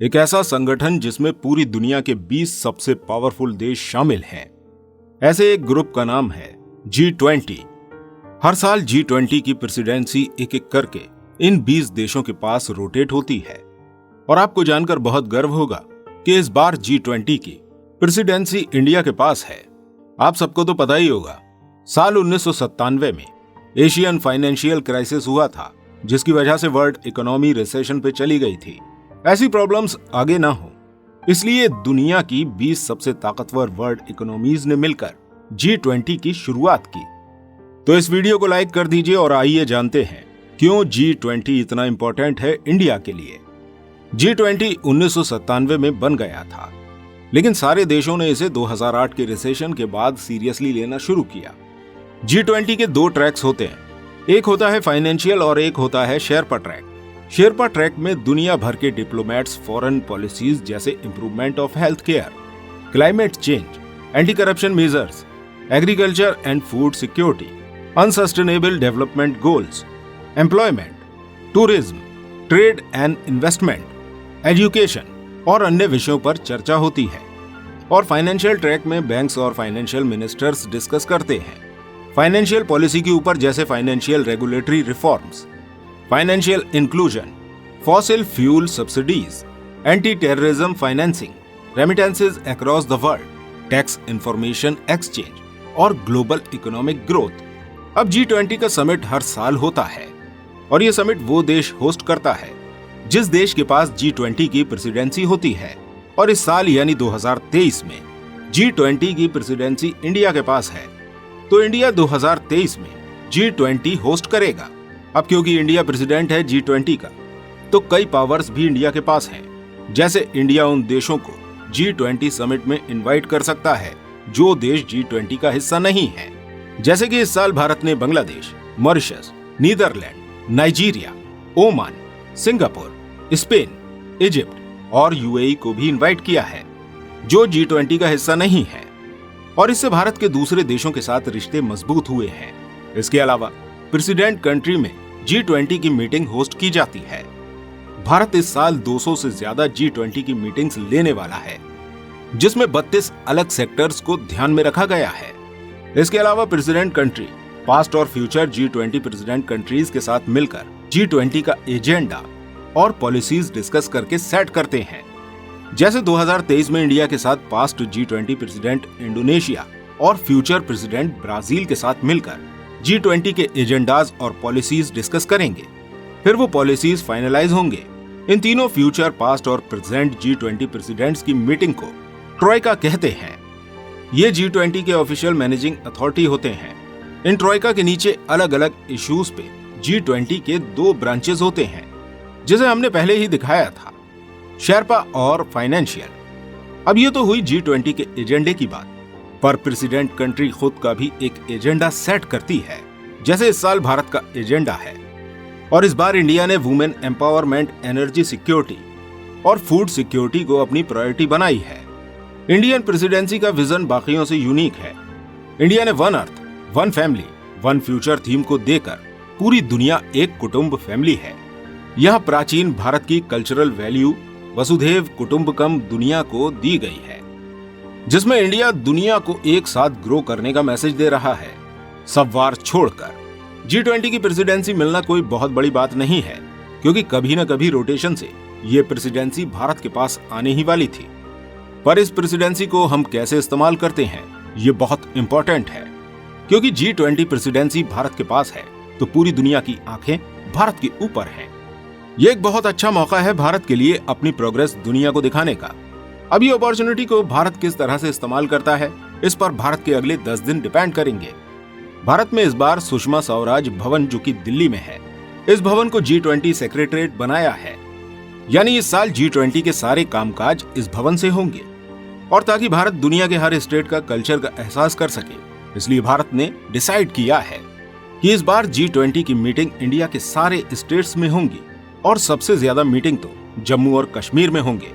एक ऐसा संगठन जिसमें पूरी दुनिया के 20 सबसे पावरफुल देश शामिल हैं। ऐसे एक ग्रुप का नाम है G20। हर साल G20 की प्रेसिडेंसी एक एक करके इन 20 देशों के पास रोटेट होती है और आपको जानकर बहुत गर्व होगा कि इस बार G20 की प्रेसिडेंसी इंडिया के पास है। आप सबको तो पता ही होगा, साल 1997 में एशियन फाइनेंशियल क्राइसिस हुआ था, जिसकी वजह से वर्ल्ड इकोनॉमी रिसेशन पे चली गई थी। ऐसी प्रॉब्लम्स आगे ना हो, इसलिए दुनिया की 20 सबसे ताकतवर वर्ल्ड इकोनॉमीज ने मिलकर G20 की शुरुआत की। तो इस वीडियो को लाइक कर दीजिए और आइए जानते हैं क्यों G20 इतना इंपॉर्टेंट है इंडिया के लिए। G20 1997 में बन गया था, लेकिन सारे देशों ने इसे 2008 के रिसेशन के बाद सीरियसली लेना शुरू किया। G20 के दो ट्रैक्स होते हैं, एक होता है फाइनेंशियल और एक होता है शेरपा ट्रैक। शेरपा ट्रैक में दुनिया भर के डिप्लोमेट्स फॉरेन पॉलिसीज जैसे improvement of health care, climate change, anti corruption measures, agriculture and food security, unsustainable development goals, employment, tourism, trade and investment, education और अन्य विषयों पर चर्चा होती है। और फाइनेंशियल ट्रैक में बैंक्स और फाइनेंशियल मिनिस्टर्स डिस्कस करते हैं फाइनेंशियल पॉलिसी के ऊपर, जैसे financial regulatory reforms, financial inclusion, fossil fuel subsidies, anti terrorism financing, remittances across the world, tax information exchange और ग्लोबल इकोनॉमिक ग्रोथ। अब G20 का समिट हर साल होता है और ये समिट वो देश होस्ट करता है जिस देश के पास G20 की प्रेसिडेंसी होती है। और इस साल यानी 2023 में G20 की प्रेसिडेंसी इंडिया के पास है, तो इंडिया 2023 में G20 होस्ट करेगा। अब क्योंकि इंडिया प्रेसिडेंट है G20 का, तो कई पावर्स भी इंडिया के पास हैं। जैसे इंडिया उन देशों को G20 समिट में इनवाइट कर सकता है जो देश G20 का हिस्सा नहीं है। जैसे कि इस साल भारत ने Bangladesh, Mauritius, Netherland, Nigeria, Oman, Singapore, Spain, Egypt और UAE को भी इनवाइट किया है जो G20 का हिस्सा नहीं है, और इससे भारत के दूसरे देशों के साथ रिश्ते मजबूत हुए हैं। इसके अलावा प्रेसिडेंट कंट्री में G20 की मीटिंग होस्ट की जाती है। भारत इस साल 200 से ज्यादा G20 की मीटिंग्स लेने वाला है, जिसमें 32 अलग सेक्टर्स को ध्यान में रखा गया है। इसके अलावा प्रेसिडेंट कंट्री पास्ट और फ्यूचर G20 प्रेसिडेंट कंट्रीज के साथ मिलकर G20 का एजेंडा और पॉलिसीज डिस्कस करके सेट करते हैं। जैसे 2023 में इंडिया के साथ पास्ट G20 प्रेसिडेंट इंडोनेशिया और फ्यूचर प्रेसिडेंट ब्राजील के साथ मिलकर G20 के एजेंडाज और पॉलिसीज डिस्कस करेंगे। फिर वो पॉलिसीज फाइनलाइज होंगे। इन तीनों फ्यूचर, पास्ट और प्रेजेंट G20 प्रेसिडेंट्स की मीटिंग को ट्रोइका कहते हैं। ये G20 के ऑफिशियल मैनेजिंग अथॉरिटी होते हैं। इन ट्रोइका के नीचे अलग अलग इश्यूज पे G20 के दो ब्रांचेस होते हैं, जिसे हमने पहले ही दिखाया था, शेरपा और फाइनेंशियल। अब ये तो हुई G20 के एजेंडे की बात, पर प्रेसिडेंट कंट्री खुद का भी एक एजेंडा सेट करती है। जैसे इस साल भारत का एजेंडा है और इस बार इंडिया ने वुमेन एम्पावरमेंट, एनर्जी सिक्योरिटी और फूड सिक्योरिटी को अपनी प्रायोरिटी बनाई है। इंडियन प्रेसिडेंसी का विजन बाकियों से यूनिक है। इंडिया ने one earth, one family, one future theme को देकर पूरी दुनिया एक कुटुंब फैमिली है। यह प्राचीन भारत की कल्चरल वैल्यू वसुधैव कुटुंबकम दुनिया को दी गई है, जिसमें इंडिया दुनिया को एक साथ ग्रो करने का मैसेज दे रहा है, सब वार छोड़कर। G20 की प्रेसिडेंसी मिलना कोई बहुत बड़ी बात नहीं है, क्योंकि कभी न कभी रोटेशन से ये प्रेसिडेंसी भारत के पास आने ही वाली थी। पर इस प्रेसिडेंसी को हम कैसे इस्तेमाल करते हैं, ये बहुत इंपॉर्टेंट है, क्योंकि G20 प्रेसिडेंसी भारत के पास है तो पूरी दुनिया की आंखें भारत के ऊपर हैं। ये एक बहुत अच्छा मौका है भारत के लिए अपनी प्रोग्रेस दुनिया को दिखाने का। अब ये अपॉर्चुनिटी को भारत किस तरह से इस्तेमाल करता है, इस पर भारत के अगले 10 दिन डिपेंड करेंगे। भारत में इस बार सुषमा स्वराज भवन, जो कि दिल्ली में है, इस भवन को G20 सेक्रेटरीट बनाया है। यानी इस साल G20 के सारे कामकाज इस भवन से होंगे। और ताकि भारत दुनिया के हर स्टेट का कल्चर का एहसास कर सके, इसलिए भारत ने डिसाइड किया है कि इस बार G20 की मीटिंग इंडिया के सारे स्टेट्स में होंगी और सबसे ज्यादा मीटिंग तो जम्मू और कश्मीर में होंगे।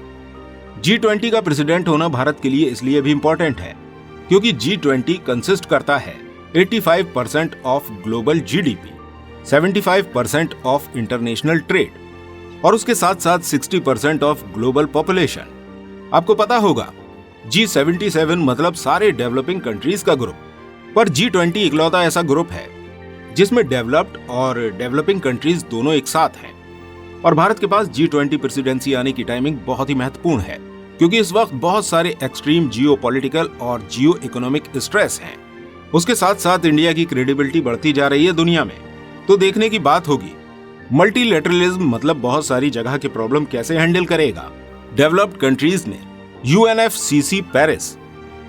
G20 का प्रेसिडेंट होना भारत के लिए इसलिए भी इंपॉर्टेंट है क्योंकि G20 कंसिस्ट करता है 85% of global GDP, 75% of international trade और उसके साथ साथ 60% ऑफ ग्लोबल पॉपुलेशन। आपको पता होगा G77 मतलब सारे डेवलपिंग कंट्रीज का ग्रुप, पर G20 इकलौता ऐसा ग्रुप है जिसमें डेवलप्ड और डेवलपिंग कंट्रीज दोनों एक साथ हैं। और भारत के पास G20 प्रेसिडेंसी आने की टाइमिंग बहुत ही महत्वपूर्ण है, क्योंकि इस वक्त बहुत सारे एक्सट्रीम जियोपॉलिटिकल और जियो इकोनॉमिक स्ट्रेस हैं। उसके साथ साथ इंडिया की क्रेडिबिलिटी बढ़ती जा रही है दुनिया में। तो देखने की बात होगी मल्टीलैटरलिज्म मतलब बहुत सारी जगह के प्रॉब्लम कैसे हैंडल करेगा। डेवलप्ड कंट्रीज ने UNFCCC पेरिस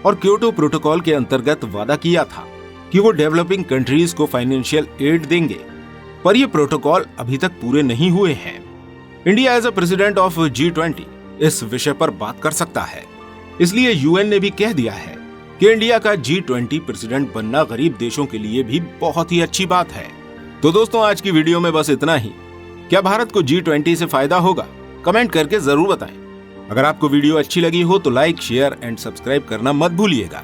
और क्योटो प्रोटोकॉल के अंतर्गत वादा किया था कि वो डेवलपिंग कंट्रीज को फाइनेंशियल एड देंगे, पर ये प्रोटोकॉल अभी तक पूरे नहीं हुए हैं। India as a president of G20 इस विषय पर बात कर सकता है, इसलिए UN ने भी कह दिया है कि इंडिया का G20 प्रेसिडेंट बनना गरीब देशों के लिए भी बहुत ही अच्छी बात है। तो दोस्तों, आज की वीडियो में बस इतना ही। क्या भारत को G20 से फायदा होगा? कमेंट करके जरूर बताएं। अगर आपको वीडियो अच्छी लगी हो तो लाइक, शेयर एंड सब्सक्राइब करना मत भूलिएगा।